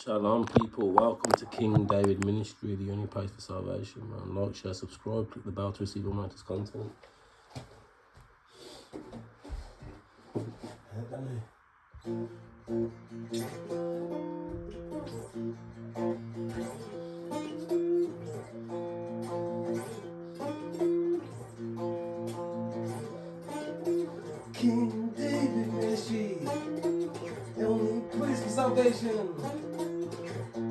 Shalom, people. Welcome to King David Ministry, the only place for salvation, man. Like, share, subscribe, click the bell to receive all my latest content. King David Ministry, the only place for salvation.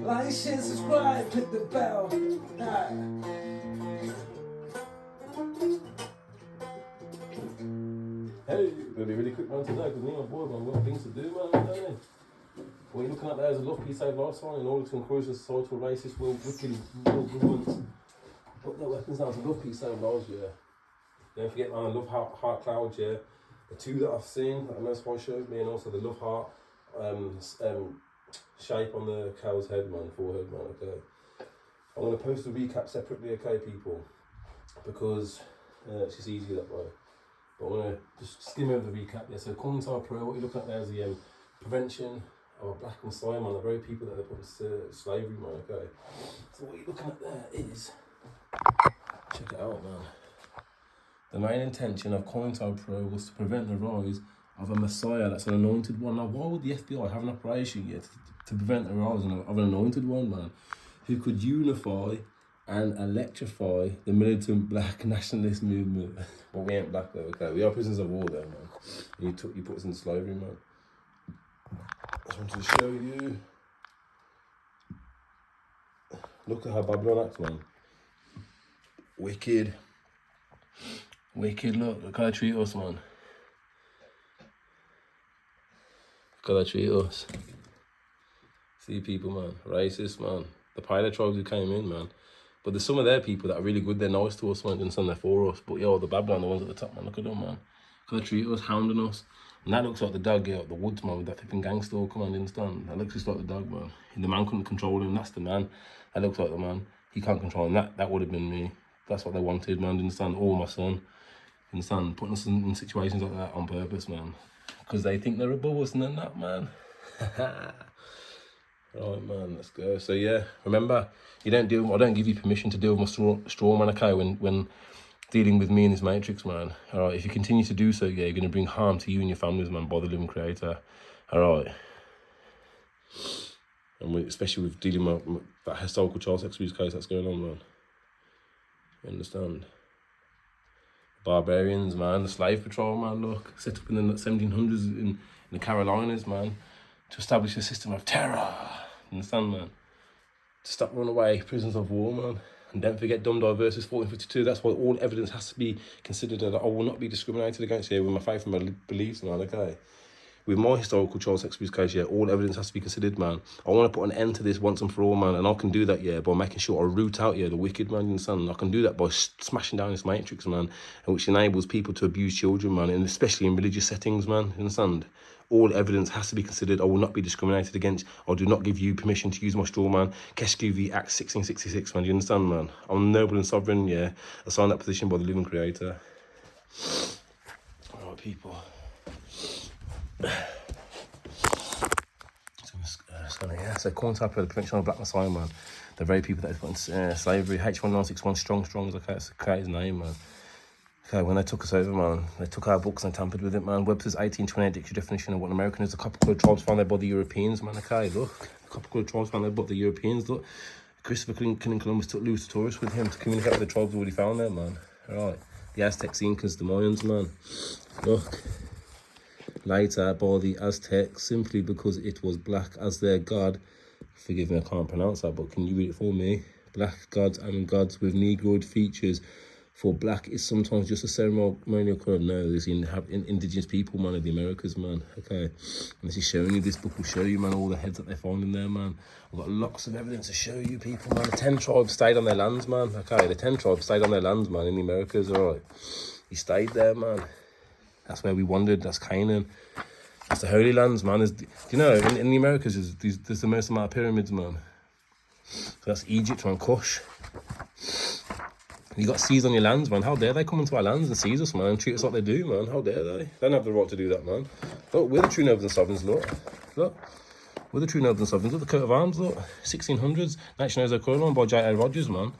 Like, share, subscribe, click the bell. Hey, gonna be really quick man today because me and my boy, man, we've got things to do, man, don't we? What you're looking at there is a love peace save lifestyle in order to encourage the societal racist world wicked world governments. Put their weapons down to love peace save lives, yeah. Don't forget, man, the love heart clouds, yeah. The two that I've seen that the Most High showed me, and also the love heart shape on the cow's head, man, forehead, man, okay. I'm going to post a recap separately, okay, people, because it's just easier that way. But I'm going to just skim over the recap, yeah. So according to our prayer, what you're looking at there is the prevention of a black Messiah, man, the very people that they put into slavery, man, okay. So what you're looking at there is, check it out, man. The main intention of COINTELPRO was to prevent the rise of a Messiah that's an anointed one. Now, why would the FBI have an operation yet to prevent the rise of an anointed one, man, who could unify and electrify the militant black nationalist movement? But we ain't black though, okay? We are prisoners of war there, man. You put us in slavery, man. I just wanted to show you. Look at how Babylon acts, man. Wicked, look how they treat us, man. Look how they treat us. See people, man, racist, man. The pilot tribes who came in, man. But there's some of their people that are really good, they're nice to us, man, and some they're for us. But yo, the Babylon, the ones at the top, man, look at them, man. Look how they treat us, hounding us. And that looks like the dog, yeah, the woods, man, with that flipping gang stalker, man, understand? That looks just like the dog, man. And the man couldn't control him, that's the man. That looks like the man. He can't control him, that would have been me. That's what they wanted, man, understand? Or my son. Understand? Putting us in situations like that on purpose, man. Because they think they're above us and they're not, man. Right, man, let's go. So yeah, remember, I don't give you permission to deal with my straw man, okay, when dealing with me in this matrix, man. Alright, if you continue to do so, yeah, you're going to bring harm to you and your families, man, by the living creator. Alright. And especially with dealing with that historical child sex abuse case that's going on, man. You understand? Barbarians, man, the slave patrol, man, look, set up in the 1700s in the Carolinas, man, to establish a system of terror. You understand, man? To stop runaway prisoners of war, man. And don't forget Dumb versus 1452. That's why all evidence has to be considered, that I will not be discriminated against here with my faith and my beliefs, man, okay? With my historical child sex abuse case, yeah, all evidence has to be considered, man. I want to put an end to this once and for all, man, and I can do that, yeah, by making sure I root out, yeah, the wicked, man, you understand? I can do that by smashing down this matrix, man, and which enables people to abuse children, man, and especially in religious settings, man, you understand? All evidence has to be considered. I will not be discriminated against. I do not give you permission to use my straw, man. Keshe v. Act 1666, man, do you understand, man? I'm noble and sovereign, yeah, assigned that position by the living creator. All right, people. So COINTELPRO, the prevention of black Messiah, man. The very people that is put in slavery. H1961 strong is okay, it's a crazy name, man. Okay, when they took us over, man, they took our books and tampered with it, man. Webster's 1828 dictionary definition of what an American is. The copper-colored tribes founded by the Europeans, man. Okay, look. The copper-colored tribes founded by the Europeans, look. Christopher Columbus took Louis Taurus with him to communicate with the tribes already found there, man. Alright. The Aztecs, the Incas, the Mayans, man. Look. Later by the Aztecs, simply because it was black as their god. Forgive me, I can't pronounce that, but can you read it for me? Black gods and gods with negroid features. For black is sometimes just a ceremonial colour. No, there's indigenous people, man, of the Americas, man. Okay, and this is showing you, this book will show you, man, all the heads that they found in there, man. I've got lots of evidence to show you, people, man. The 10 tribes stayed on their lands, man. Okay, the 10 tribes stayed on their lands, man, in the Americas, alright. He stayed there, man. That's where we wandered. That's Canaan. That's the Holy Lands, man. Do you know, in the Americas, there's the most amount of pyramids, man. So that's Egypt, man, Kush. You got seas on your lands, man. How dare they come into our lands and seize us, man, and treat us like they do, man? How dare they? They don't have the right to do that, man. Look, we're the true nobles and sovereigns, look. Look. We're the true nobles and sovereigns. Look, the coat of arms, look, 1600s, National Colon by J.A. Rogers, man.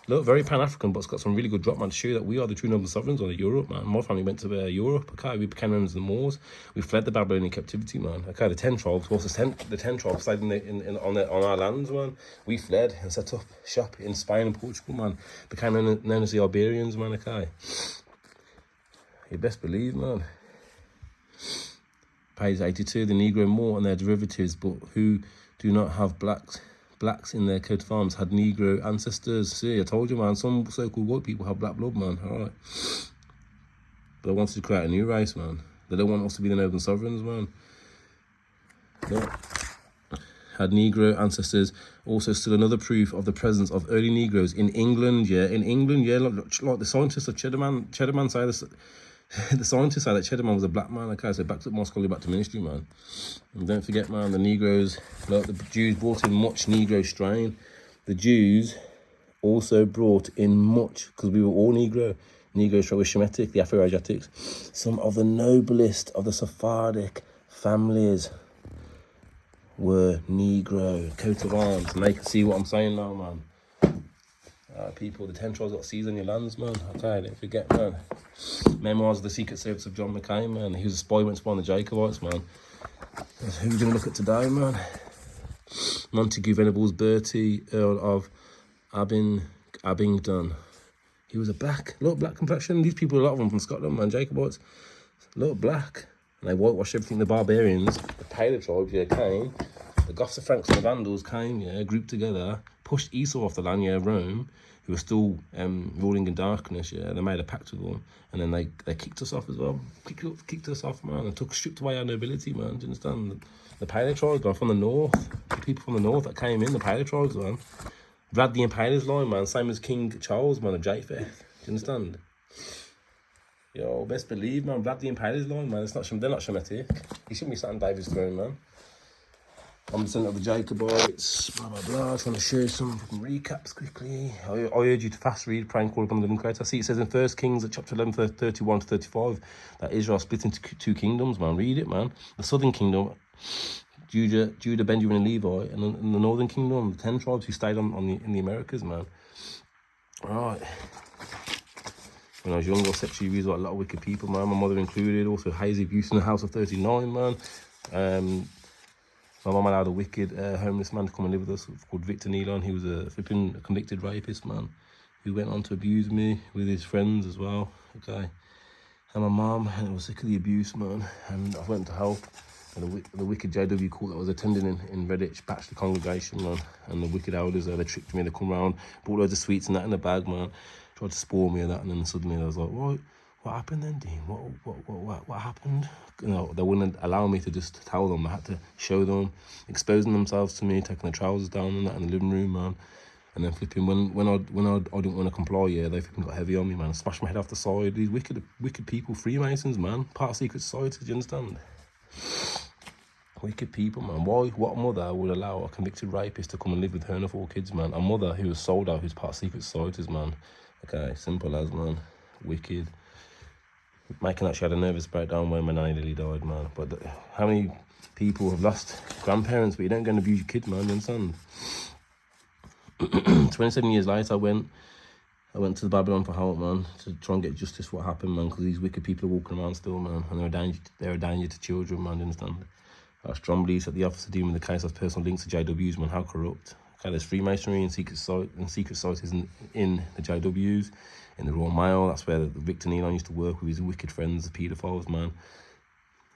Look, very Pan-African, but it's got some really good drop, man, to show that we are the true noble sovereigns of Europe, man. My family went to Europe, okay? We became known as the Moors. We fled the Babylonian captivity, man. Okay, the 10 tribes, the 10 tribes stayed on our lands, man. We fled and set up shop in Spain and Portugal, man. Became known as the Iberians, man, okay? You best believe, man. Page 82, the Negro Moor and their derivatives, but who do not have blacks in their coat of arms had Negro ancestors. See, I told you, man, some so-called white people have black blood, man. All right. But they wanted to create a new race, man. They don't want us to be the noble sovereigns, man. No. Had Negro ancestors. Also, still another proof of the presence of early Negroes in England, yeah. In England, yeah, like the scientists of Cheddarman say this. The scientists say that Cheddarman was a black man. Okay, so back to my scholarly, back to ministry, man. And don't forget, man, the Negroes, like the Jews brought in much Negro strain. The Jews also brought in much, because we were all Negro. Negro strain was Shemitic, the Afro-Asiatics. Some of the noblest of the Sephardic families were Negro, coat of arms. And they can see what I'm saying now, man. People, the 10 tribes got seas on your lands, man. Okay, don't forget, man. Memoirs of the Secret Service of John McCain, man. He was a spy, went to spawn the Jacobites, man. Who are we going to look at today, man? Montague Venables Bertie, Earl of Abingdon. He was a black complexion. These people, a lot of them from Scotland, man. Jacobites, a lot black. And they whitewashed everything. The barbarians, the Taylor tribes, yeah, came. The Goths, the Franks, and the Vandals came, yeah, grouped together, pushed Esau off the land, yeah, Rome, who were still ruling in darkness, yeah. They made a pact with them, and then they kicked us off as well. Kicked us off, man, and stripped away our nobility, man. Do you understand? The Paleo tribes, man, from the north, the people from the north that came in, the Paleo tribes, man. Vlad the Impaler's line, man, same as King Charles, man, of Japheth. Do you understand? Yo, best believe, man, Vlad the Impaler's line, man. They're not Shemitic. He shouldn't be sat on David's throne, man. I'm descendant of the Jacobites, blah, blah, blah. Trying to share some recaps quickly. I urge you to fast read, pray and call upon the living creator. I see it says in 1 Kings at chapter 11, 31 to 35, that Israel split into two kingdoms, man. Read it, man. The southern kingdom, Judah, Benjamin, and Levi, and the northern kingdom, the 10 tribes who stayed in the Americas, man. All right. When I was younger, I was sexually abused by a lot of wicked people, man. My mother included. Also, hazy abuse in the house of 39, man. My mum allowed a wicked homeless man to come and live with us called Victor Nealon. He was a flipping convicted rapist, man, who went on to abuse me with his friends as well, okay? And my mum, and I was sick of the abuse, man, and I went to help. And the wicked JW court that I was attending in Redditch Bachelor congregation, man, and the wicked elders, they tricked me, they come round, brought loads of sweets and that in the bag, man, tried to spoil me and that, and then suddenly I was like, what happened then, Dean? What happened? You know, they wouldn't allow me to just tell them. I had to show them, exposing themselves to me, taking their trousers down and that in the living room, man. And then flipping, when I didn't want to comply, yeah, they flipping got heavy on me, man. Smashed my head off the side. These wicked people, Freemasons, man. Part of secret society, do you understand? Wicked people, man. What mother would allow a convicted rapist to come and live with her and her 4 kids, man? A mother who was sold out, who's part of secret societies, man. Okay, simple as, man. Wicked. Making that she had a nervous breakdown when my nanny nearly died, man. But how many people have lost grandparents, but you don't go and abuse your kid, man, you understand? 27 years later, I went to the Babylon for help, man, to try and get justice for what happened, man, because these wicked people are walking around still, man, and they're a danger to children, man, you understand? I strong beliefs that the officer dealing with the case has personal links to JWs, man. How corrupt. Okay, there's Freemasonry and secret societies in the JWs. In the Royal Mail, that's where Victor Nealon used to work with his wicked friends, the paedophiles, man.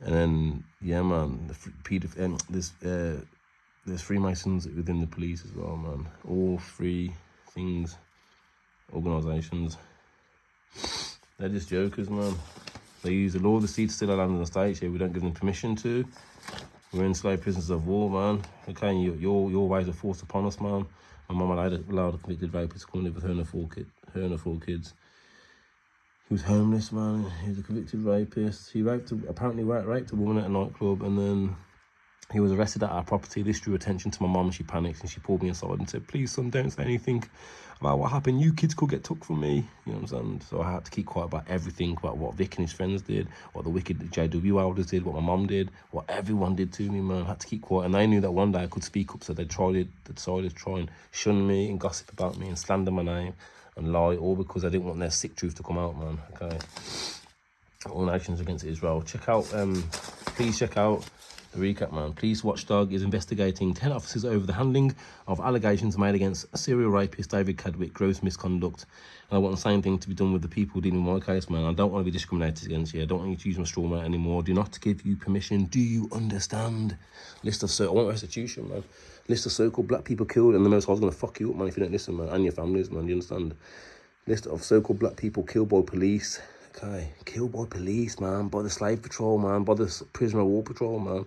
And then, yeah, man, there's Freemasons within the police as well, man. All 3 things, organisations. They're just jokers, man. They use the law of the sea to steal our land in the States. Yeah, we don't give them permission to. We're enslaved prisoners of war, man. Okay, your ways are forced upon us, man. My mum allowed a convicted rapist to come live with her and her 4 kids. He was homeless, man. He was a convicted rapist. He apparently raped a woman at a nightclub, and then He was arrested at our property. This drew attention to my mum. She panicked and she pulled me aside and said, please, son, don't say anything about what happened. You kids could get took from me. You know what I'm saying? So I had to keep quiet about everything, about what Vic and his friends did, what the wicked JW elders did, what my mum did, what everyone did to me, man. I had to keep quiet. And they knew that one day I could speak up, so they decided to try and shun me and gossip about me and slander my name and lie, all because I didn't want their sick truth to come out, man. Okay. All Nations Against Israel. Please check out the recap, man. Police watchdog is investigating 10 officers over the handling of allegations made against serial rapist David Cadwick, gross misconduct. And I want the same thing to be done with the people dealing with my case, man. I don't want to be discriminated against you. I don't want you to use my straw man anymore. Do not give you permission. Do you understand? I want restitution, man. List of so-called black people killed, and the Most High is going to fuck you up, man, if you don't listen, man, and your families, man. Do you understand? List of so-called black people killed by police. Okay, killed by police, man, by the slave patrol, man, by the prisoner of war patrol, man.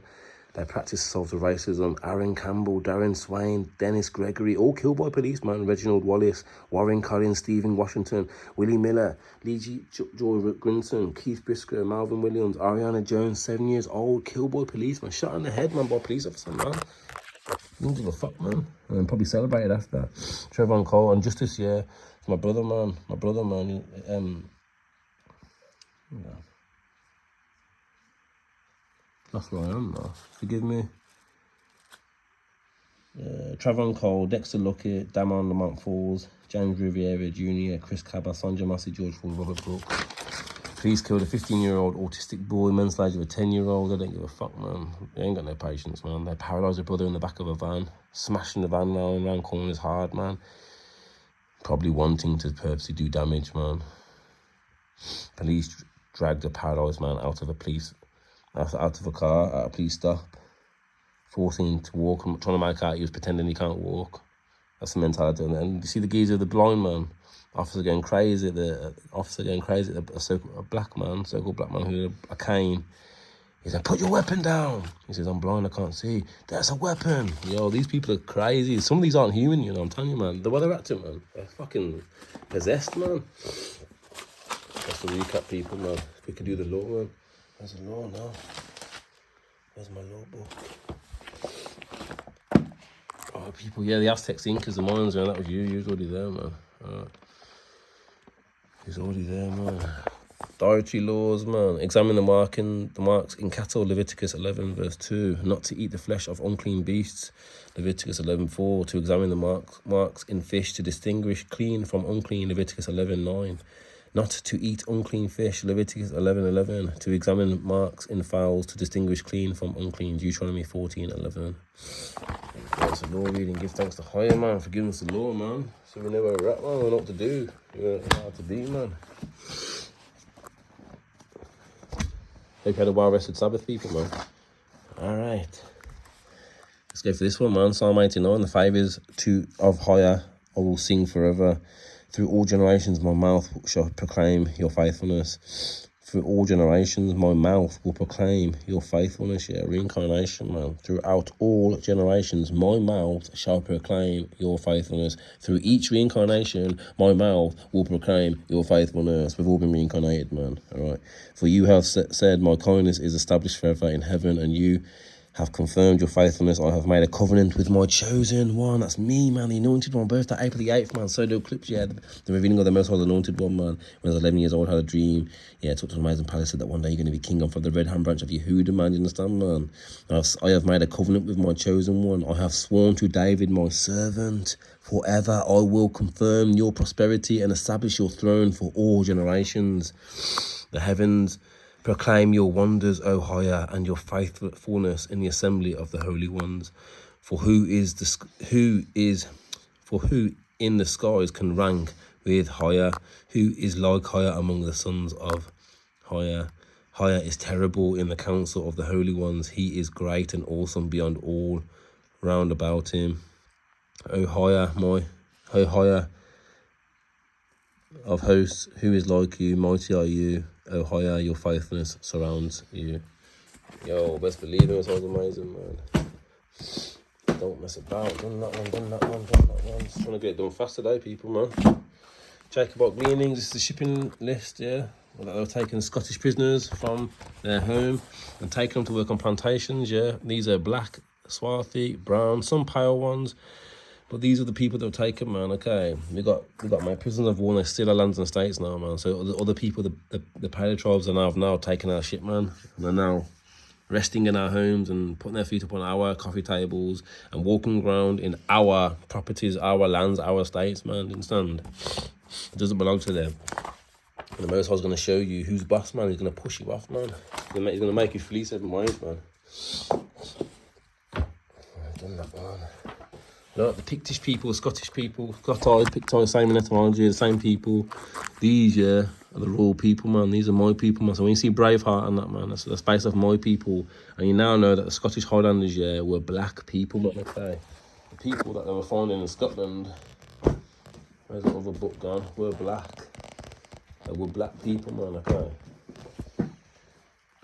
They practice assault of racism. Aaron Campbell, Darren Swain, Dennis Gregory, all killed by police, man. Reginald Wallace, Warren Collins, Stephen Washington, Willie Miller, Lee Joy Grinson, Keith Briscoe, Malvin Williams, Ariana Jones, 7 years old, killed by police, man. Shot in the head, man, by police officer, man. Don't give a fuck, man. And then probably celebrated after that. Trevon Cole, and just this year, my brother, man. Yeah. That's where I am now. Forgive me. Trevon Cole, Dexter Luckett, Damon Lamont Falls, James Riviera Jr., Chris Cabba, Sonja Massey, George Ford, Robert Brooks. Police killed a 15-year-old autistic boy, manslaughter of a 10-year-old. They don't give a fuck, man. They ain't got no patience, man. They paralysed their brother in the back of a van, smashing the van around corners hard, man. Probably wanting to purposely do damage, man. Police dragged a paralysed man out of a car at a police stop, forcing him to walk. I'm trying to make out he was pretending he can't walk. That's the mentality. And you see the geezer, the blind man, officer going crazy. A black man, so-called black man who had a cane. He's like, put your weapon down. He says, I'm blind, I can't see. That's a weapon. Yo, these people are crazy. Some of these aren't human, you know, I'm telling you, man. The way they're acting, man. They're fucking possessed, man. That's the recap, people, man. If we could do the law, man. There's a law now. Where's my law book? Oh, people, yeah, the Aztecs, Incas, the Mayans, man. That was you. You was already there, man. He was already there, man. Dietary laws, man. Examine the marks in cattle, Leviticus 11, verse 2. Not to eat the flesh of unclean beasts, Leviticus 11:4. To examine the marks in fish to distinguish clean from unclean, Leviticus 11:9. Not to eat unclean fish, Leviticus 11:11. To examine marks in fowls to distinguish clean from unclean, Deuteronomy 14:11. That's the law reading. Give thanks to higher, man, for giving us the law, man. So we know where we're at, man. We know what to do. We know how to be, man. Hope you had a well-rested Sabbath, people, man. All right. Let's go for this one, man. Psalm 89. The favours of higher I will sing forever. Through all generations, my mouth shall proclaim your faithfulness. Through all generations, my mouth will proclaim your faithfulness. Yeah, reincarnation, man. Throughout all generations, my mouth shall proclaim your faithfulness. Through each reincarnation, my mouth will proclaim your faithfulness. We've all been reincarnated, man. All right. For you have said, my kindness is established forever in heaven, and you have confirmed your faithfulness. I have made a covenant with my chosen one. That's me, man, the anointed one. Birthday, April the 8th, man. So dope clips, yeah. The revealing of the Most High, the anointed one, man. When I was 11 years old, I had a dream. Yeah, talked to an amazing palace, said that one day you're going to be king on from the red hand branch of Yehuda, man. You understand, man? I have made a covenant with my chosen one. I have sworn to David, my servant. Forever I will confirm your prosperity and establish your throne for all generations. The heavens proclaim your wonders, O higher, and your faithfulness in the assembly of the holy ones. For who in the skies can rank with higher? Who is like higher among the sons of higher? Higher is terrible in the council of the holy ones. He is great and awesome beyond all round about him. O higher of hosts, who is like you? Mighty are you, O higher, your faithfulness surrounds you. Yo, best believe it, sounds amazing, man. Don't mess about. Done that one. Just trying to get it done fast today, people, man. Check about gleanings. This is the shipping list, yeah. They were taking Scottish prisoners from their home and taking them to work on plantations, yeah. These are black, swarthy, brown, some pale ones. But these are the people that were taken, man, okay. We got my prisoners of war, they still are lands and states now, man. So the other people, the Paley tribes have now taken our shit, man. And they're now resting in our homes and putting their feet up on our coffee tables and walking around in our properties, our lands, our estates, man. You understand? It doesn't belong to them. And the Most High's going to show you who's boss, man. He's going to push you off, man. He's going to make you flee 7 ways, man. I've done that, man. Look, the Pictish people, Scottish people, Picti, same etymology, the same people. These, yeah, are the royal people, man. These are my people, man. So when you see Braveheart and that, man, that's based off my people. And you now know that the Scottish Highlanders, yeah, were black people, man, okay. The people that they were finding in Scotland, where's the other book gone, were black. They were black people, man, okay.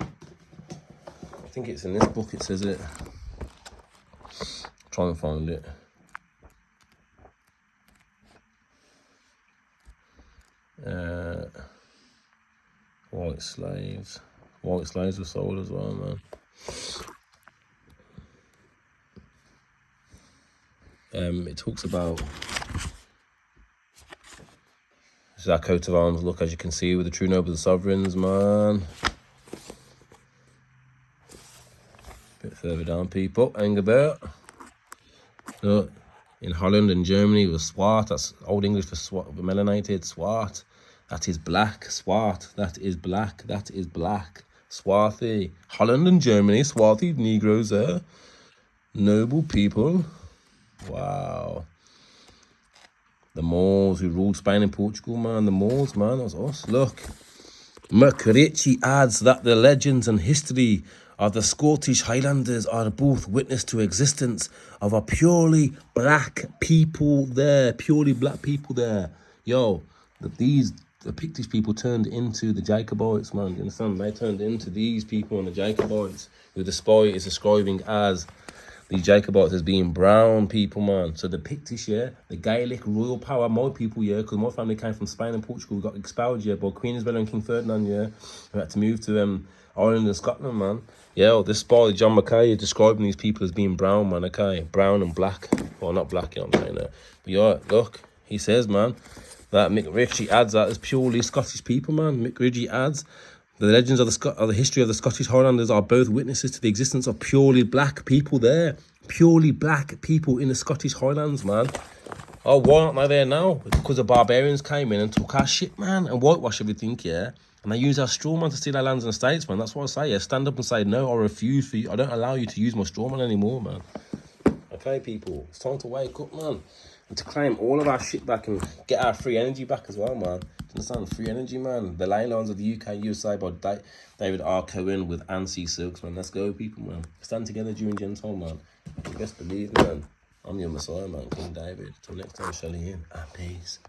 I think it's in this book, it says it. Try and find it. White slaves. White slaves were sold as well, man. It talks about, this is our coat of arms, look, as you can see, with the true nobles and sovereigns, man. Bit further down, people, Engelbert. Look, in Holland and Germany it was swart, that's Old English for swart, melanated, swart. That is black, swart, that is black, that is black. Swarthy. Holland and Germany, swarthy Negroes there. Noble people. Wow. The Moors who ruled Spain and Portugal, man. The Moors, man, that was us. Look. Macritchie adds that the legends and history of the Scottish Highlanders are both witness to existence of a purely black people there. Purely black people there. Yo, the Pictish people turned into the Jacobites, man. You understand? They turned into these people and the Jacobites, who the spy is describing as these Jacobites as being brown people, man. So the Pictish, yeah, the Gaelic royal power, my people, yeah, because my family came from Spain and Portugal, we got expelled, yeah, by Queen Isabella and King Ferdinand, yeah, we had to move to Ireland and Scotland, man. Yeah, this spy, John Mackay, is describing these people as being brown, man, okay? Brown and black. Well, not black, you know what I'm saying there. But yeah, look, he says, man, that Mick Ritchie adds that as purely Scottish people, man. Mick Ritchie adds the legends of the history of the Scottish Highlanders are both witnesses to the existence of purely black people there. Purely black people in the Scottish Highlands, man. Oh, why aren't they there now? Because the barbarians came in and took our shit, man, and whitewashed everything, yeah. And they use our straw man to steal our lands and estates, man. That's what I say, yeah. Stand up and say, no, I refuse for you. I don't allow you to use my straw man anymore, man. Okay, people, it's time to wake up, man. And to claim all of our shit back and get our free energy back as well, man. Do you understand? Free energy, man. The Ley Lines of the UK, USA by David R. Cohen with Anne C. Silks, man. Let's go, people, man. Stand together during Gentile, man. You best believe, man. I'm your Messiah, man. King David. Till next time, Shelly in. And peace.